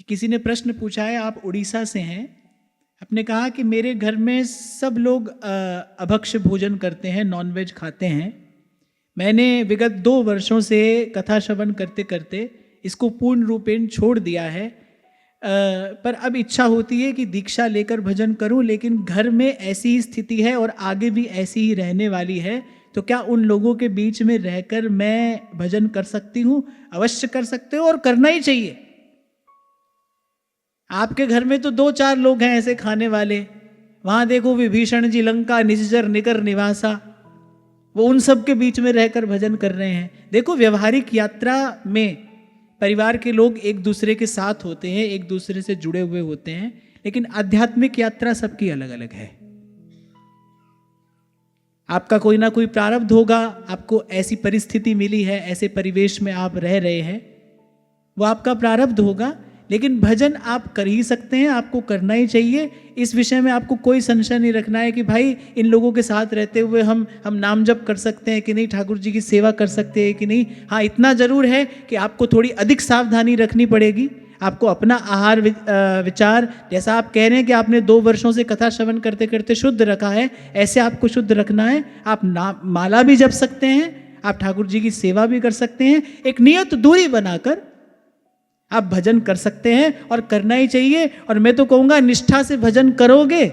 किसी ने प्रश्न पूछा है, आप उड़ीसा से हैं, आपने कहा कि मेरे घर में सब लोग अभक्ष्य भोजन करते हैं, नॉनवेज खाते हैं। मैंने विगत 2 वर्षों से कथा श्रवण करते करते इसको पूर्ण रूपेण छोड़ दिया है, पर अब इच्छा होती है कि दीक्षा लेकर भजन करूं, लेकिन घर में ऐसी ही स्थिति है और आगे भी ऐसी ही रहने वाली है, तो क्या उन लोगों के बीच में रहकर मैं भजन कर सकती हूं? अवश्य कर सकते हो और करना ही चाहिए। आपके घर में तो 2-4 लोग हैं ऐसे खाने वाले, वहां देखो विभीषण जी लंका निश्चर निकर निवासा, वो उन सब के बीच में रहकर भजन कर रहे हैं। देखो, व्यवहारिक यात्रा में परिवार के लोग एक दूसरे के साथ होते हैं, एक दूसरे से जुड़े हुए होते हैं, लेकिन आध्यात्मिक यात्रा सबकी अलग अलग है। आपका कोई ना कोई प्रारब्ध होगा, आपको ऐसी परिस्थिति मिली है, ऐसे परिवेश में आप रह रहे हैं, वो आपका प्रारब्ध होगा, लेकिन भजन आप कर ही सकते हैं, आपको करना ही चाहिए। इस विषय में आपको कोई संशय नहीं रखना है कि भाई इन लोगों के साथ रहते हुए हम नाम जप कर सकते हैं कि नहीं, ठाकुर जी की सेवा कर सकते हैं कि नहीं। हाँ, इतना जरूर है कि आपको थोड़ी अधिक सावधानी रखनी पड़ेगी। आपको अपना आहार विचार, जैसा आप कह रहे हैं कि आपने 2 वर्षों से कथा श्रवण करते करते शुद्ध रखा है, ऐसे आपको शुद्ध रखना है। आप माला भी जप सकते हैं, आप ठाकुर जी की सेवा भी कर सकते हैं, एक नियत दूरी बनाकर आप भजन कर सकते हैं और करना ही चाहिए। और मैं तो कहूँगा, निष्ठा से भजन करोगे,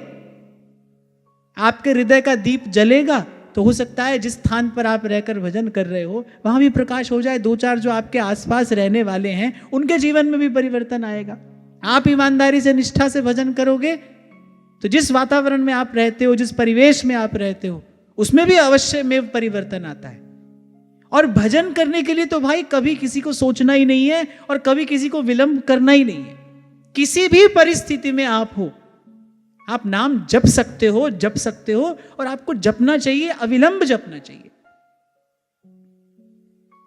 आपके हृदय का दीप जलेगा, तो हो सकता है जिस स्थान पर आप रहकर भजन कर रहे हो वहाँ भी प्रकाश हो जाए। 2-4 जो आपके आसपास रहने वाले हैं उनके जीवन में भी परिवर्तन आएगा। आप ईमानदारी से निष्ठा से भजन करोगे तो जिस वातावरण में आप रहते हो, जिस परिवेश में आप रहते हो, उसमें भी अवश्य में परिवर्तन आता है। और भजन करने के लिए तो भाई कभी किसी को सोचना ही नहीं है और कभी किसी को विलंब करना ही नहीं है। किसी भी परिस्थिति में आप हो, आप नाम जप सकते हो और आपको जपना चाहिए, अविलंब जपना चाहिए।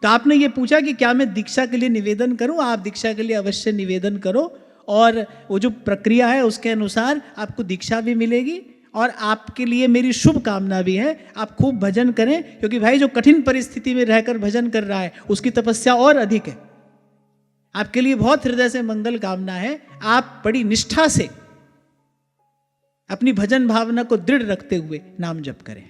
तो आपने ये पूछा कि क्या मैं दीक्षा के लिए निवेदन करूं? आप दीक्षा के लिए अवश्य निवेदन करो और वो जो प्रक्रिया है उसके अनुसार आपको दीक्षा भी मिलेगी और आपके लिए मेरी शुभ कामना भी है। आप खूब भजन करें, क्योंकि भाई जो कठिन परिस्थिति में रहकर भजन कर रहा है उसकी तपस्या और अधिक है। आपके लिए बहुत हृदय से मंगल कामना है। आप बड़ी निष्ठा से अपनी भजन भावना को दृढ़ रखते हुए नाम जप करें।